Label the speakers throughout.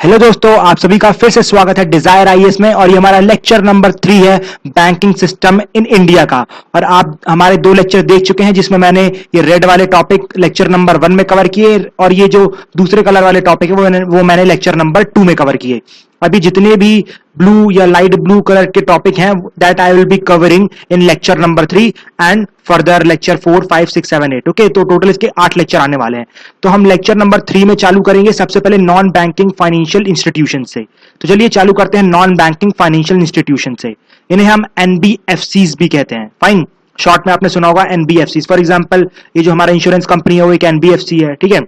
Speaker 1: Hello दोस्तों, आप सभी का फिर से स्वागत है डिजायर आईएएस में। और ये हमारा लेक्चर नंबर 3 है बैंकिंग सिस्टम इन इंडिया का। और आप हमारे 2 लेक्चर देख चुके हैं जिसमें मैंने ये रेड वाले टॉपिक लेक्चर नंबर 1 में कवर किए और ये जो दूसरे कलर वाले टॉपिक है वो मैंने लेक्चर नंबर 2 में कवर किए। अभी जितने भी ब्लू या लाइट ब्लू कलर के टॉपिक हैं that I will be covering in lecture number 3 and further lecture 4, 5, 6, 7, 8। Okay, तो टोटल इसके 8 लेक्चर आने वाले हैं। तो हम लेक्चर नंबर 3 में चालू करेंगे सबसे पहले नॉन बैंकिंग फाइनेंशियल इंस्टीट्यूशन से। तो चलिए चालू करते हैं नॉन बैंकिंग फाइनेंशियल इंस्टीट्यूशन से। इन्हें हम एनबीएफसीज भी कहते हैं। फाइन, शॉर्ट में आपने सुना होगा एनबीएफसीज। फॉर एग्जांपल ये जो हमारा इंश्योरेंस कंपनी है वो एक एनबीएफसी है। ठीक है,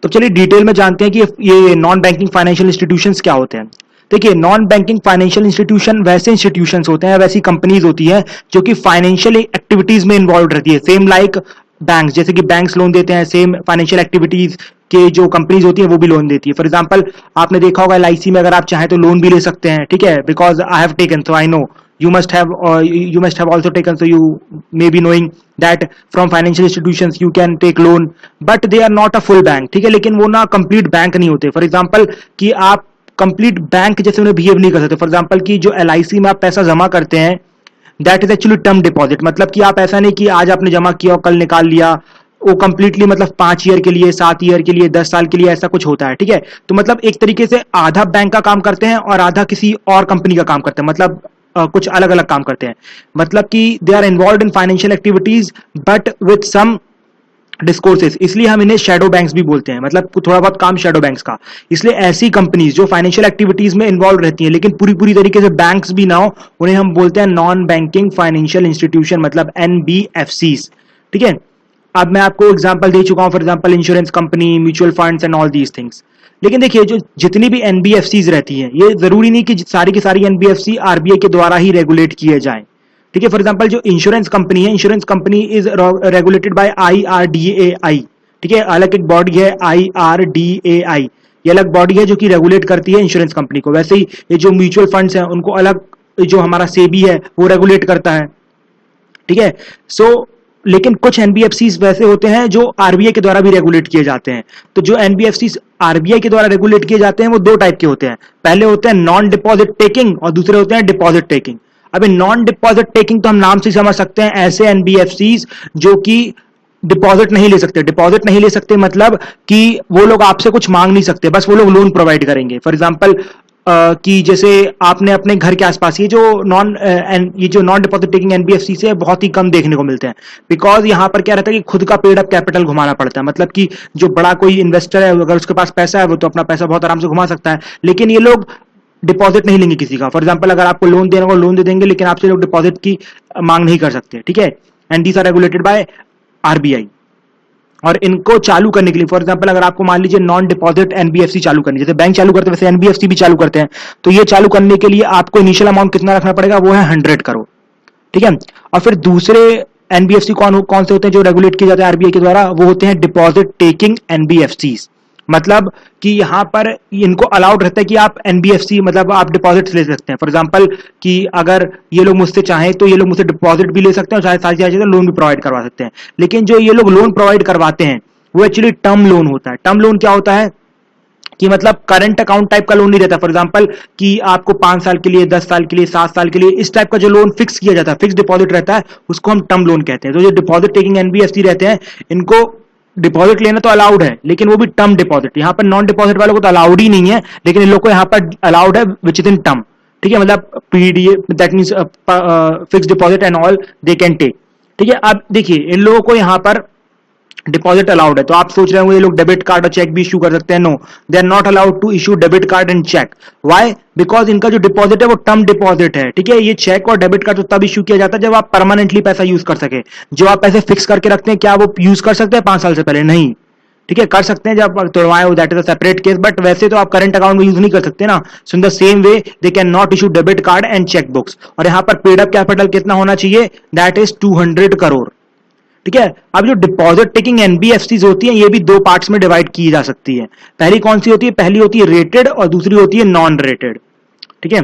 Speaker 1: तो चलिए डिटेल में जानते हैं कि ये नॉन बैंकिंग फाइनेंशियल इंस्टीट्यूशंस क्या होते हैं। देखिए, नॉन बैंकिंग फाइनेंशियल इंस्टीट्यूशन वैसे इंस्टीट्यूशंस होते हैं, वैसी कंपनीज होती हैं जो कि फाइनेंशियल एक्टिविटीज में इन्वॉल्व रहती है। सेम लाइक बैंक्स, जैसे कि बैंक्स लोन देते हैं, सेम फाइनेंशियल एक्टिविटीज के जो कंपनीज होती है वो भी लोन देती है। फॉर एग्जांपल आपने देखा होगा एलआईसी में अगर आप चाहें तो लोन भी ले सकते हैं। ठीक है, because I have taken, so I know you must have also taken, so you may be knowing that from financial institutions you can take loan, but they are not a full bank। ठीक है, लेकिन वो ना complete bank नहीं होते। For example कि आप complete bank जैसे उन्हें बिहेव नहीं कर सकते। फॉर एग्जांपल कि जो एलआईसी में आप पैसा जमा करते हैं that is actually term deposit. मतलब कि आप ऐसा नहीं कि आज आपने जमा किया और कल निकाल लिया, वो कंप्लीटली मतलब 5 ईयर के लिए, 7 ईयर के लिए, 10 साल के लिए ऐसा कुछ होता है। ठीक है, तो मतलब एक तरीके से आधा बैंक का काम करते हैं और आधा किसी और कंपनी का काम करते हैं। मतलब कुछ अलग अलग काम करते हैं। मतलब कि they are involved in financial activities but with some discourses, इसलिए हम इन्हें शैडो बैंक्स भी बोलते हैं। मतलब थोड़ा बहुत काम शैडो बैंक्स का। इसलिए ऐसी कंपनीज जो फाइनेंशियल एक्टिविटीज में इन्वॉल्व रहती हैं लेकिन पूरी पूरी तरीके से बैंक्स भी ना हो, उन्हें हम बोलते हैं नॉन बैंकिंग फाइनेंशियल इंस्टीट्यूशन, मतलब एनबीएफसीज। ठीक है, अब मैं आपको एग्जांपल दे चुका हूं, for example insurance company, mutual funds and all these things. लेकिन देखिए, जो जितनी भी एनबीएफसीज रहती हैं ये जरूरी नहीं कि सारी की सारी एनबीएफसी आरबीआई के द्वारा ही रेगुलेट किए जाएं। ठीक है, फॉर एग्जांपल जो इंश्योरेंस कंपनी है, insurance company is regulated by IRDAI. ठीक है, अलग एक बॉडी है आईआरडीएआई, ये अलग बॉडी है जो कि रेगुलेट करती है इंश्योरेंस कंपनी को। वैसे ही ये जो म्यूचुअल फंड्स हैं उनको अलग जो हमारा सेबी है वो रेगुलेट करता है। ठीक है, सो लेकिन कुछ एनबीएफसीज वैसे होते हैं जो आरबीआई के द्वारा भी रेगुलेट किए जाते हैं। तो जो एनबीएफसीज आरबीआई के द्वारा रेगुलेट किए जाते हैं वो 2 टाइप के होते हैं। पहले होते हैं नॉन डिपॉजिट टेकिंग और दूसरे होते हैं डिपॉजिट टेकिंग। अभी नॉन डिपॉजिट टेकिंग तो हम नाम से समझ सकते हैं, ऐसे एनबीएफसीज जो कि डिपॉजिट नहीं ले सकते। डिपॉजिट नहीं ले सकते मतलब कि वो लोग आपसे कुछ मांग नहीं सकते, बस वो लोग लोन प्रोवाइड करेंगे। फॉर एग्जांपल कि जैसे आपने अपने घर के आसपास ये जो नॉन डिपॉजिट टेकिंग एनबीएफसी से बहुत ही कम देखने को मिलते हैं। बिकॉज यहाँ पर क्या रहता है कि खुद का पेड अप कैपिटल घुमाना पड़ता है। मतलब कि जो बड़ा कोई इन्वेस्टर है अगर उसके पास पैसा है वो तो अपना पैसा बहुत आराम से घुमा सकता है, लेकिन ये लोग डिपॉजिट नहीं लेंगे किसी का। फॉर एग्जाम्पल अगर आपको लोन देना होगा लोन दे देंगे, लेकिन आपसे लोग डिपॉजिट की मांग नहीं कर सकते। ठीक है, and these are regulated by RBI. और इनको चालू करने के लिए फॉर एग्जांपल अगर आपको मान लीजिए नॉन डिपॉजिट एनबीएफसी चालू करनी, जैसे बैंक चालू करते हैं वैसे एनबीएफसी भी चालू करते हैं, तो ये चालू करने के लिए आपको इनिशियल अमाउंट कितना रखना पड़ेगा, वो है 100 करोड़। ठीक है, और फिर दूसरे एनबीएफसी कौन से होते हैं जो रेगुलेट किए जाते हैं आरबीआई के द्वारा, वो होते हैं डिपॉजिट टेकिंग एनबीएफसीज। मतलब कि यहां पर इनको अलाउड रहता है कि आप एनबीएफसी मतलब आप डिपॉजिट ले सकते हैं। फॉर एग्जांपल कि अगर ये लोग मुझसे चाहें तो ये लोग मुझसे डिपॉजिट भी ले सकते हैं और सारी चीजें लोन भी प्रोवाइड करवा सकते हैं। लेकिन जो ये लोग लोन प्रोवाइड करवाते हैं वो एक्चुअली टर्म लोन होता है। टर्म लोन क्या होता है कि मतलब करंट अकाउंट टाइप का लोन नहीं रहता। फॉर एग्जांपल कि आपको 5 साल के लिए, 10 साल के लिए, 7 साल के लिए, इस टाइप का जो लोन फिक्स किया जाता है, फिक्स डिपॉजिट रहता है, उसको हम टर्म लोन कहते हैं। तो जो डिपॉजिट टेकिंग एनबीएफसी रहते हैं इनको डिपॉजिट लेना तो अलाउड है, लेकिन वो भी टर्म डिपॉजिट। यहाँ पर नॉन डिपॉजिट वालों को तो अलाउड ही नहीं है, लेकिन इन लोग को यहाँ पर अलाउड है विच इज इन टर्म। ठीक है, मतलब PDA that means fix deposit and all they can take. ठीक है, अब देखिए इन लोगों को यहाँ पर डिपॉजिट अलाउड है। तो आप सोच रहे होंगे ये लोग डेबिट कार्ड और चेक भी इशू कर सकते हैं। No, they are not allowed to issue debit card and cheque. Why? Because इनका जो डिपॉजिट है वो टर्म डिपॉजिट है। ठीक है, ये चेक और डेबिट कार्ड तो तब इशू किया जाता है जब आप परमानेंटली पैसा यूज कर सके। जो आप पैसे फिक्स करके रखते हैं क्या वो यूज कर सकते हैं 5 साल से पहले? नहीं। ठीक है, कर सकते हैं जब तोड़वाए हो, that is a separate case, but वैसे तो आप करंट अकाउंट में यूज नहीं कर सकते ना। So in the same way they can not issue debit card and cheque books. और यहां पर पेड अप कैपिटल कितना होना चाहिए? That is 200 crore. ठीक है, अब जो डिपॉजिट टेकिंग एनबीएफसीज होती हैं ये भी 2 पार्ट्स में डिवाइड की जा सकती है। पहली कौन सी होती है? पहली होती है रेटेड और दूसरी होती है नॉन रेटेड। ठीक है,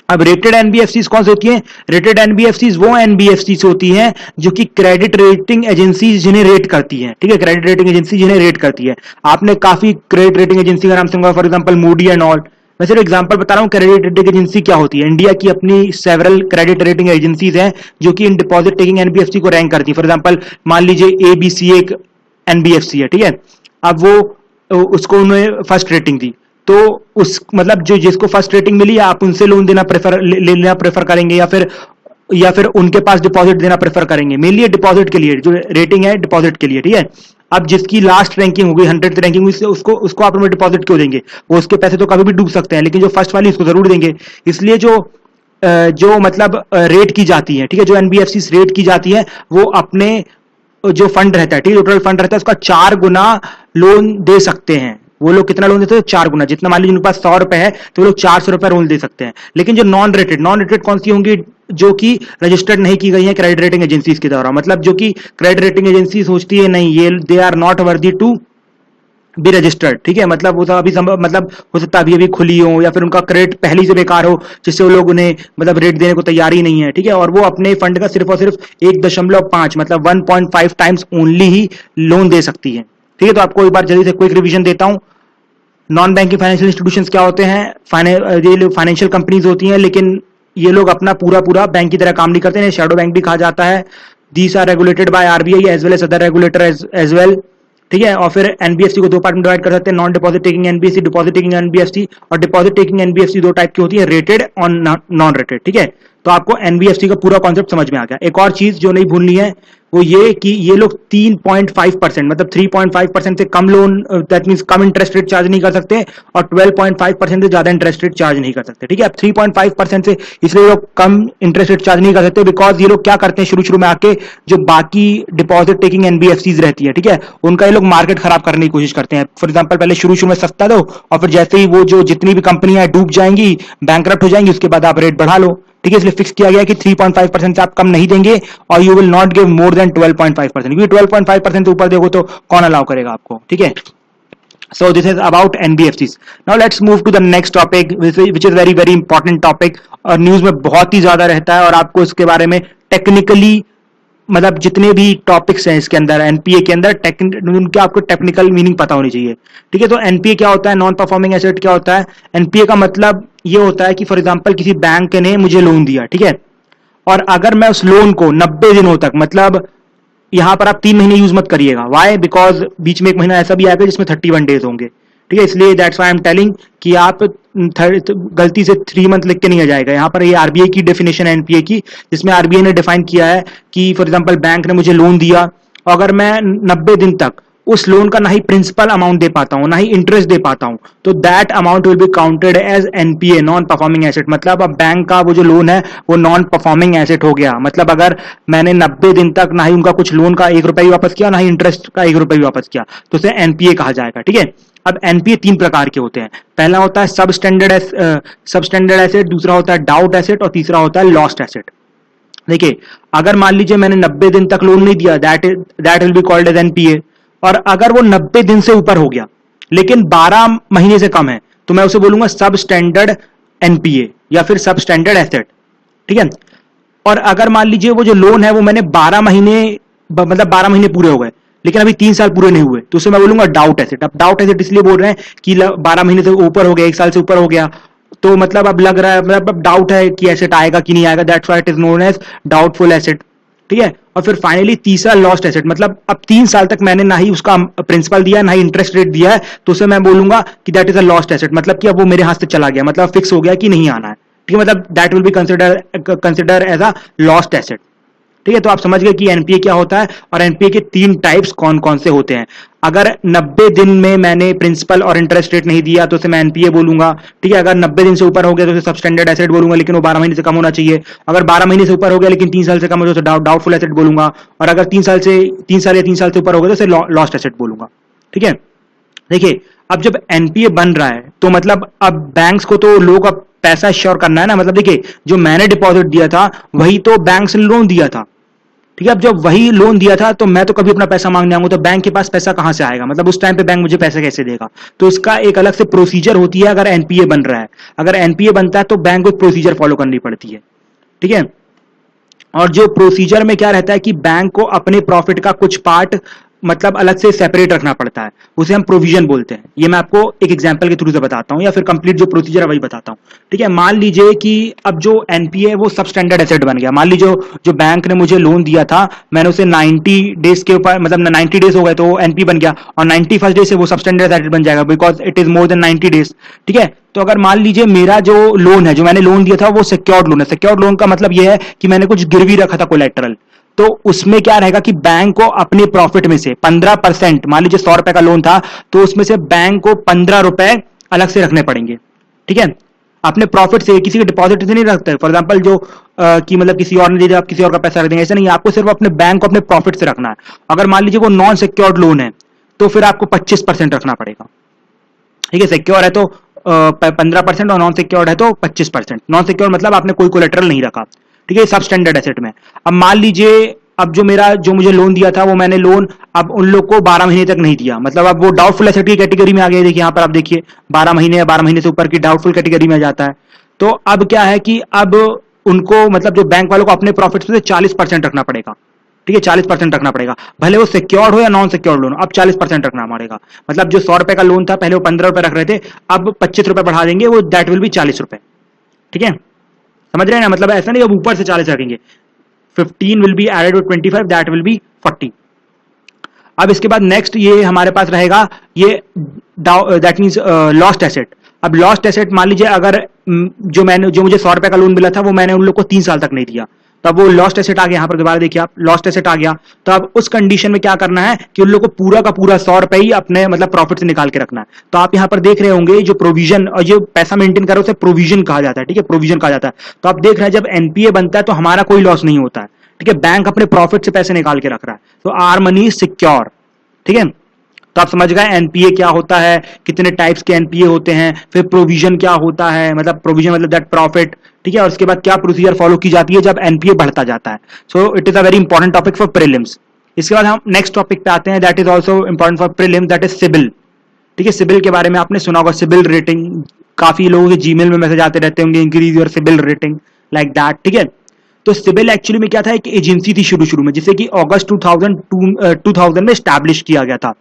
Speaker 1: अब रेटेड एनबीएफसीज कौन सी होती हैं? रेटेड एनबीएफसीज वो एनबीएफसीज होती हैं जो कि क्रेडिट रेटिंग एजेंसी जिन्हें रेट करती हैं, ठीक है, क्रेडिट रेटिंग एजेंसी जिन्हें रेट करती है। आपने काफी क्रेडिट रेटिंग एजेंसी का नाम सुना, for example Moody and all. मैं सिर्फ एग्जांपल बता रहा हूं क्रेडिट रेटिंग एजेंसी क्या होती है। इंडिया की अपनी सेवरल क्रेडिट रेटिंग एजेंसीज हैं जो कि इन डिपॉजिट टेकिंग एनबीएफसी को रैंक करती है। फॉर एग्जांपल मान लीजिए एबीसी एक एनबीएफसी है, ठीक है, अब वो उसको उन्होंने फर्स्ट रेटिंग दी, तो उस मतलब जो जिसको फर्स्ट रेटिंग मिली आप उनसे लोन देना लेना प्रेफर करेंगे या फिर उनके पास डिपॉजिट देना प्रेफर करेंगे। मेनली डिपॉजिट के लिए, जो रेटिंग है डिपॉजिट के लिए, ठीक है। अब जिसकी लास्ट रैंकिंग होगी 100th रैंकिंग हुई, उसको आप डिपॉजिट क्यों देंगे? वो उसके पैसे तो कभी भी डूब सकते हैं, लेकिन जो फर्स्ट वाली उसको जरूर देंगे। इसलिए जो मतलब रेट की जाती है, ठीक है, जो एनबीएफसी रेट की जाती है वो अपने जो फंड रहता है, ठीक है, टोटल फंड रहता है उसका 4 गुना लोन दे सकते हैं। वो लोग कितना लोन देते हैं? 4 गुना। जितना मान लीजिए उनके पास 100 रुपए है तो वो लोग 400 रुपए लोन दे सकते हैं। लेकिन जो नॉन रेटेड कौन सी होंगी? जो कि रजिस्टर्ड नहीं की गई है क्रेडिट रेटिंग एजेंसीज के द्वारा, मतलब जो कि क्रेडिट रेटिंग एजेंसी सोचती है नहीं ये they are not worthy to be registered, ठीक है, मतलब वो अभी मतलब हो सकता है अभी खुली हो या फिर उनका क्रेडिट पहले से बेकार हो जिससे वो लोग उन्हें मतलब रेट देने को तैयार ही नहीं है, ठीक है, और वो अपने फंड का सिर्फ और सिर्फ 1.5 मतलब 1.5 टाइम्स ओनली ही लोन दे सकती है, ठीक है। तो आपको एक बार जल्दी से क्विक रिवीजन देता हूं। नॉन बैंकिंग फाइनेंशियल इंस्टीट्यूशंस क्या होते हैं? ये फाइनेंशियल कंपनीज होती हैं, लेकिन ये लोग अपना पूरा बैंक की तरह काम नहीं करते हैं, शैडो बैंक भी कहा जाता है। These are regulated by RBI as well as other regulator as well, ठीक है। और फिर एनबीएफसी को दो पार्ट में डिवाइड कर सकते हैं, non deposit taking NBFC, deposit taking NBFC. और डिपॉजिट टेकिंग एनबीएफसी दो टाइप की होती है, रेटेड और नॉन रेटेड, ठीक है। तो आपको एनबीएफसी का पूरा कॉन्सेप्ट समझ में आ गया। एक और चीज जो नहीं भूलनी है वो ये कि ये लोग 3.5% मतलब 3.5% से कम लोन, दैट मींस कम इंटरेस्ट रेट चार्ज नहीं कर सकते, और 12.5% से ज्यादा इंटरेस्ट रेट चार्ज नहीं कर सकते, ठीक है। अब 3.5% से इसलिए लोग कम इंटरेस्ट रेट चार्ज नहीं कर सकते बिकॉज ये लोग क्या करते हैं, शुरू में आके जो बाकी डिपॉजिट टेकिंग एनबीएफसीज रहती है, ठीक है, उनका ये लोग मार्केट खराब करने की कोशिश करते हैं। फॉर एग्जाम्पल पहले शुरू में सस्ता दो और फिर जैसे ही वो जो जितनी भी कंपनियां डूब जाएंगी, बैंकरप्ट हो जाएंगी, उसके बाद आप रेट बढ़ा लो, ठीक है। इसलिए फिक्स किया गया कि 3.5% से आप कम नहीं देंगे और you will not give more than 12.5%, क्योंकि 12.5% से ऊपर देखो तो कौन अलाउ करेगा आपको, ठीक है। So this is about NBFCs. Now let's move to the next topic, which is very important topic और न्यूज में बहुत ही ज्यादा रहता है और आपको इसके बारे में टेक्निकली मतलब जितने भी टॉपिक्स हैं इसके अंदर एनपीए के अंदर उनके आपको टेक्निकल मीनिंग पता होनी चाहिए, ठीक है। तो एनपीए क्या होता है? नॉन परफॉर्मिंग एसेट क्या होता है? एनपीए का मतलब ये होता है कि फॉर एग्जांपल किसी बैंक ने मुझे लोन दिया, ठीक है, और अगर मैं उस लोन को 90 दिनों तक, मतलब यहां पर आप 3 महीने यूज मत करिएगा, वाई? बिकॉज बीच में एक महीना ऐसा भी आएगा जिसमें 31 डेज होंगे, ठीक है। इसलिए that's why I am telling कि आप गलती से 3 मंथ लिख के नहीं आ जाएगा। यहां पर ये आरबीआई की डेफिनेशन है एनपीए की, जिसमें आरबीआई ने डिफाइन किया है कि फॉर एग्जांपल बैंक ने मुझे लोन दिया, अगर मैं 90 दिन तक उस लोन का ना ही प्रिंसिपल अमाउंट दे पाता हूं ना ही इंटरेस्ट दे पाता हूं, तो that amount will be counted as NPA, non performing asset. मतलब अब बैंक का वो जो लोन है वो नॉन परफॉर्मिंग एसेट हो गया। मतलब अगर मैंने 90 दिन तक ना ही उनका कुछ लोन का 1 रुपया भी वापस किया ना ही इंटरेस्ट का 1 रुपया भी वापस किया, तो उसे एनपीए कहा जाएगा, ठीक है। अब एनपीए 3 प्रकार के होते हैं। पहला होता है सब स्टैंडर्ड एसेट, दूसरा होता है डाउट एसेट और तीसरा होता है लॉस्ट एसेट। देखिए, अगर मान लीजिए मैंने 90 दिन तक लोन नहीं दिया, that will be called as NPA. और अगर वो 90 दिन से ऊपर हो गया लेकिन 12 महीने से कम है, तो मैं उसे बोलूंगा सब स्टैंडर्ड एनपीए या फिर सब स्टैंडर्ड एसेट, ठीक है। और अगर मान लीजिए वो जो लोन है वो मैंने 12 महीने मतलब 12 महीने पूरे हो गए लेकिन अभी 3 साल पूरे नहीं हुए, तो उसे मैं बोलूंगा डाउट एसेट। अब डाउट एसेट इसलिए बोल रहे हैं कि 12 महीने से ऊपर हो गया, 1 साल से ऊपर हो गया, तो मतलब अब लग रहा है, मतलब अब डाउट है कि एसेट आएगा कि नहीं आएगा, that's why it is known as doubtful asset, ठीक है। और फिर फाइनली तीसरा लॉस्ट एसेट, मतलब अब 3 साल तक मैंने ना ही उसका प्रिंसिपल दिया ना ही इंटरेस्ट रेट दिया है, तो उसे मैं बोलूंगा कि that is a lost asset, मतलब कि अब वो मेरे हाथ से चला गया, मतलब फिक्स हो गया कि नहीं आना है, ठीक है। मतलब that will be consider as a lost asset, ठीक है। तो आप समझ गए कि एनपीए क्या होता है और एनपीए के 3 टाइप्स कौन कौन से होते हैं। अगर 90 दिन में मैंने प्रिंसिपल और इंटरेस्ट रेट नहीं दिया तो उसे मैं एनपीए बोलूंगा, ठीक है। अगर 90 दिन से ऊपर हो गया तो उसे सब स्टैंडर्ड एसेट बोलूंगा, लेकिन वो 12 महीने से कम होना चाहिए। अगर 12 महीने से ऊपर हो गया लेकिन 3 साल से कम हो जाए तो डाउटफुल एसेट बोलूंगा, और अगर 3 साल या 3 साल से ऊपर हो गया तो उसे लॉस्ट एसेट बोलूंगा, ठीक है। देखिए, अब जब एनपीए बन रहा है तो मतलब अब बैंक्स को तो लोगों का पैसा श्योर करना है ना। मतलब देखिए, जो मैंने डिपॉजिट दिया था वही तो बैंक ने लोन दिया था, ठीक है। अब जब वही लोन दिया था तो मैं तो कभी अपना पैसा मांगने आऊंगा तो बैंक के पास पैसा कहां से आएगा, मतलब उस टाइम पे बैंक मुझे पैसे कैसे देगा। तो इसका एक अलग से प्रोसीजर होती है अगर एनपीए बन रहा है। अगर एनपीए बनता है तो बैंक को प्रोसीजर फॉलो करनी पड़ती है, ठीक है। और जो प्रोसीजर में क्या रहता है कि बैंक को अपने प्रॉफिट का कुछ पार्ट मतलब अलग से सेपरेट रखना पड़ता है, उसे हम प्रोविजन बोलते हैं। ये मैं आपको एक एग्जांपल के थ्रू से बताता हूं या फिर कंप्लीट जो प्रोसीजर है वही बताता हूं, ठीक है। मान लीजिए कि अब जो एनपीए है वो सब स्टैंडर्ड एसेट बन गया। मान लीजिए जो बैंक ने मुझे लोन दिया था मैंने उसे 90 डेज के ऊपर मतलब 90 डेज हो गए तो वो एनपी बन गया और 91st डे से वो सब स्टैंडर्ड एसेट बन जाएगा because it is more than 90 days, ठीक है। तो अगर मान लीजिए मेरा जो लोन है जो मैंने लोन दिया था वो सिक्योर्ड लोन है। सिक्योर्ड लोन का मतलब यह है कि मैंने कुछ गिरवी रखा था कोलेटरल, तो उसमें क्या रहेगा कि बैंक को अपने प्रॉफिट में से 15%, मान लीजिए 100 रुपए का लोन था तो उसमें से बैंक को 15 रुपए अलग से रखने पड़ेंगे, ठीक है। अपने प्रॉफिट से, किसी के डिपॉजिट से नहीं रखते। फॉर एग्जांपल जो कि मतलब किसी और ने दे दिया आप किसी और का पैसा रख देंगे, ऐसा नहीं, आपको सिर्फ अपने बैंक को अपने प्रॉफिट से रखना है। अगर मान लीजिए वो नॉन सिक्योर्ड लोन है तो फिर आपको 25% रखना पड़ेगा, ठीक है। सिक्योर है तो 15% और नॉन सिक्योर्ड है तो 25%। नॉन सिक्योर मतलब आपने कोई कोलेटरल नहीं रखा, ठीक है, सब स्टैंडर्ड एसेट में। अब मान लीजिए अब जो मुझे लोन दिया था वो मैंने लोन अब उन लोग को 12 महीने तक नहीं दिया, मतलब अब वो डाउटफुल एसेट की कैटेगरी में आ गया। देखिए यहाँ पर आप देखिए 12 महीने या 12 महीने से ऊपर की डाउटफुल कैटेगरी में आ जाता है। तो अब क्या है कि अब उनको मतलब जो बैंक वालों को अपने प्रॉफिट से 40% रखना पड़ेगा, ठीक है। 40% रखना पड़ेगा, भले वो सिक्योर्ड हो या नॉन सिक्योर्ड लोन, अब 40% रखना पड़ेगा। मतलब जो 100 रुपए का लोन था पहले वो 15 रुपए रख रहे थे, अब 25 रुपए बढ़ा देंगे, वो दैट विल बी 40 रुपए, ठीक है। समझ रहे हैं ना, मतलब ऐसा नहीं अब ऊपर से 40 रखेंगे। 15 will be added with 25 that will be 40। अब इसके बाद नेक्स्ट ये हमारे पास रहेगा ये दैट मींस लॉस्ट एसेट। अब लॉस्ट एसेट मान लीजिए अगर जो मुझे 100 रुपए का लोन मिला था वो मैंने उन लोग को 3 साल तक नहीं दिया, तब वो लॉस्ट एसेट आ गया। यहां पर दोबारा देखिए आप, लॉस्ट एसेट आ गया। तो अब उस कंडीशन में क्या करना है कि उन लोग को पूरा का पूरा 100 रुपए ही अपने मतलब प्रॉफिट से निकाल के रखना है। तो आप यहां पर देख रहे होंगे जो प्रोविजन और जो पैसा मेंटेन करो उसे प्रोविजन कहा जाता है, ठीक है, प्रोविजन कहा जाता है। तो आप देख रहे हैं जब एनपीए बनता है तो हमारा कोई लॉस नहीं होता है, ठीक है, बैंक अपने प्रॉफिट से पैसे निकाल के रख रहा है। तो आर मनी सिक्योर, ठीक है। तो आप समझ गए एनपीए क्या होता है, कितने टाइप्स के एनपीए होते हैं, फिर प्रोविजन क्या होता है, मतलब प्रोविजन मतलब दैट प्रॉफिट, ठीक है। और उसके बाद क्या प्रोसीजर फॉलो की जाती है जब एनपीए बढ़ता जाता है। So it is a very important topic for prelims. इसके बाद हम नेक्स्ट टॉपिक पे आते हैं that is also important for prelims, that is CIBIL, ठीक है। सिबिल के बारे में आपने सुना होगा, सिबिल रेटिंग, काफी लोगों के जीमेल में मैसेज आते रहते होंगे, increase your CIBIL rating like that, ठीक है। तो सिबिल एक्चुअली में क्या था, एक एजेंसी थी शुरू में जिसे कि अगस्त 2000 में स्टैब्लिश किया गया था,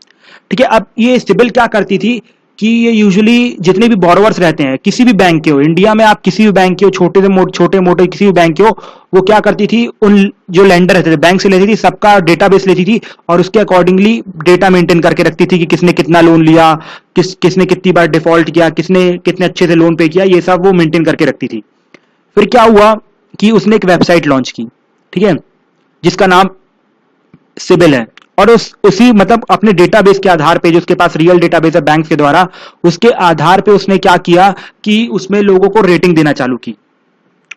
Speaker 1: ठीक है। अब ये सिबिल क्या करती थी कि ये यूजुअली जितने भी बोरोवर्स रहते हैं किसी भी बैंक के हो, इंडिया में आप किसी भी बैंक के हो, छोटे मोटे किसी भी बैंक के हो, वो क्या करती थी उन जो लेंडर रहते थे बैंक से लेती थी, सबका डेटाबेस लेती थी और उसके अकॉर्डिंगली डेटा मेंटेन करके रखती थी कि किसने कितना लोन लिया, किसने कितनी बार डिफॉल्ट किया, किसने कितने अच्छे से लोन पे किया, ये सब वो मेंटेन करके रखती थी। फिर क्या हुआ कि उसने एक वेबसाइट लॉन्च की, ठीक है, जिसका नाम सिबिल है। और उसी मतलब अपने डेटाबेस के आधार पे, जो उसके पास रियल डेटाबेस है बैंक के द्वारा, उसके आधार पे उसने क्या किया कि उसमें लोगों को रेटिंग देना चालू की।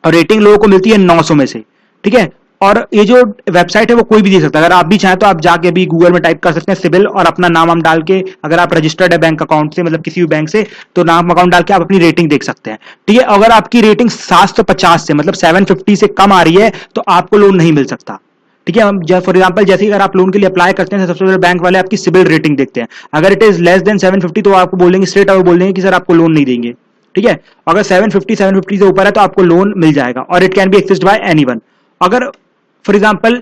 Speaker 1: और रेटिंग लोगों को मिलती है 900 में से, ठीक है। और ये जो वेबसाइट है वो कोई भी दे सकता है, अगर आप भी चाहें तो आप जाके भी गूगल में टाइप कर सकते हैं सिबिल और अपना नाम हम डाल के, अगर आप रजिस्टर्ड है बैंक अकाउंट से मतलब किसी भी बैंक से, तो नाम अकाउंट डाल के आप अपनी रेटिंग देख सकते हैं, ठीक है। अगर आपकी रेटिंग 750 से मतलब 750 से कम आ रही है तो आपको लोन नहीं मिल सकता, ठीक है। फॉर एग्जांपल जैसे अगर आप लोन के लिए अप्लाई करते हैं सबसे पहले बैंक वाले आपकी सिबिल रेटिंग देखते हैं। अगर इट इज लेस देन 750 तो आपको बोलेंगे स्ट्रेट अवे बोल देंगे कि सर आपको लोन नहीं देंगे, ठीक है। अगर 750 से ऊपर है तो आपको लोन मिल जाएगा और it can be accessed bye anyone. अगर फॉर एग्जांपल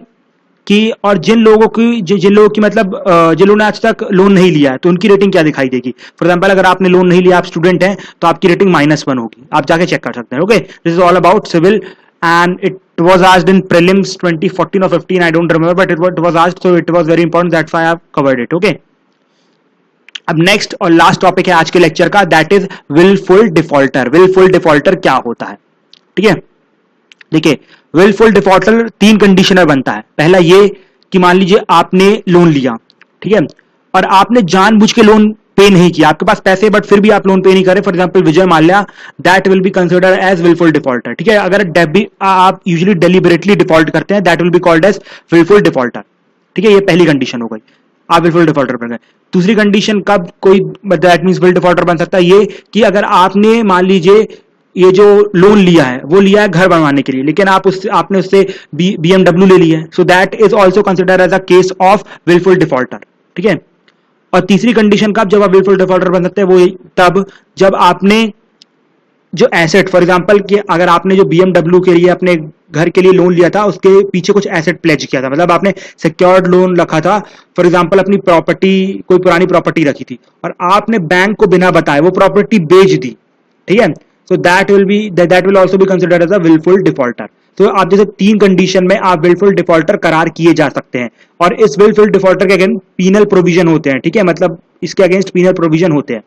Speaker 1: कि और जिन लोगों की मतलब जिन लोगों ने आज तक लोन नहीं लिया है तो उनकी रेटिंग क्या दिखाई देगी। फॉर एग्जांपल अगर आपने लोन नहीं लिया, आप स्टूडेंट हैं, तो आपकी रेटिंग -1 होगी, आप जाके चेक कर सकते हैं। Okay, this is all about CIBIL and it was asked in prelims 2014 or 15, I don't remember, but it was asked, so it was very important, that's why I have covered it. Okay, अब next और last topic है आज के lecture का, that is wilful defaulter. Wilful defaulter क्या होता है, ठीक है। देखिए विलफुल डिफॉल्टर 3 कंडीशन में बनता है। पहला ये कि मान लीजिए आपने लोन लिया, ठीक है, और आपने जानबूझ के लोन पे नहीं किया, आपके पास पैसे बट फिर भी आप लोन पे नहीं करे, for example Vijay Mallya, that will be considered as wilful defaulter, ठीक है। अगर आप यूजुअली डेलिबरेटली डिफॉल्ट करते हैं that will be called as wilful defaulter, ठीक है। ये पहली कंडीशन हो गई, आप विलफुल डिफॉल्टर बन गए। दूसरी कंडीशन कब कोई दैट मींस विल डिफॉल्टर बन सकता है, ये कि अगर आपने मान लीजिए ये जो लोन लिया है वो लिया है घर बनवाने के लिए, लेकिन आपने उससे BMW ले लिया है, so that is also consider as a case of wilful defaulter, ठीक है। और तीसरी कंडीशन का जब आप विलफुल डिफॉल्टर बन सकते हैं वो तब जब आपने जो एसेट, फॉर एग्जांपल कि अगर आपने जो BMW के लिए अपने घर के लिए लोन लिया था उसके पीछे कुछ एसेट प्लेज किया था, मतलब आपने सिक्योर्ड लोन रखा था, फॉर एग्जांपल अपनी प्रॉपर्टी, कोई पुरानी प्रॉपर्टी रखी थी और आपने बैंक को बिना बताए वो प्रॉपर्टी बेच दी, ठीक है, so that will also be considered as a wilful defaulter. तो आप जैसे 3 कंडीशन में आप विलफुल डिफॉल्टर करार किए जा सकते हैं, और इस विलफुल डिफॉल्टर के अगेंस्ट पीनल प्रोविजन होते हैं, ठीक है, मतलब इसके अगेंस्ट पीनल प्रोविजन होते हैं।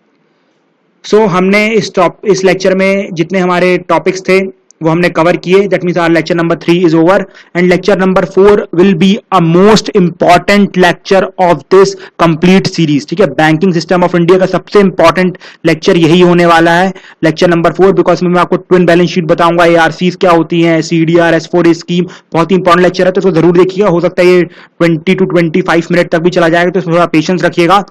Speaker 1: हमने इस लेक्चर में जितने हमारे टॉपिक्स थे वो हमने कवर किए, that means our lecture number 3 is over, and lecture number 4 will be a most important lecture of this complete series, ठीक है। बैंकिंग सिस्टम ऑफ इंडिया का सबसे इंपॉर्टेंट लेक्चर यही होने वाला है, लेक्चर नंबर 4, बिकॉज मैं आपको ट्विन बैलेंस शीट बताऊंगा, ARCs क्या होती हैं, CDR S4 स्कीम, बहुत ही इंपॉर्टेंट लेक्चर है, तो जरूर देखिएगा। हो सकता है ये 20 to 25 मिनट तक भी चला जाएगा, तो थोड़ा पेशेंस रखिएगा,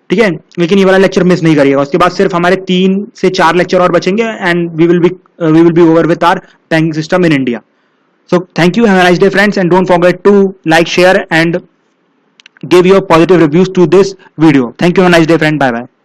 Speaker 1: ठीक है, लेकिन ये वाला लेक्चर मिस नहीं करिएगा। उसके बाद सिर्फ हमारे 3 से 4 लेक्चर और बचेंगे, and we will be over with our banking system in India. So thank you, have a nice day friends, and don't forget to like, share and give your positive reviews to this video. Thank you, have a nice day friend, bye bye.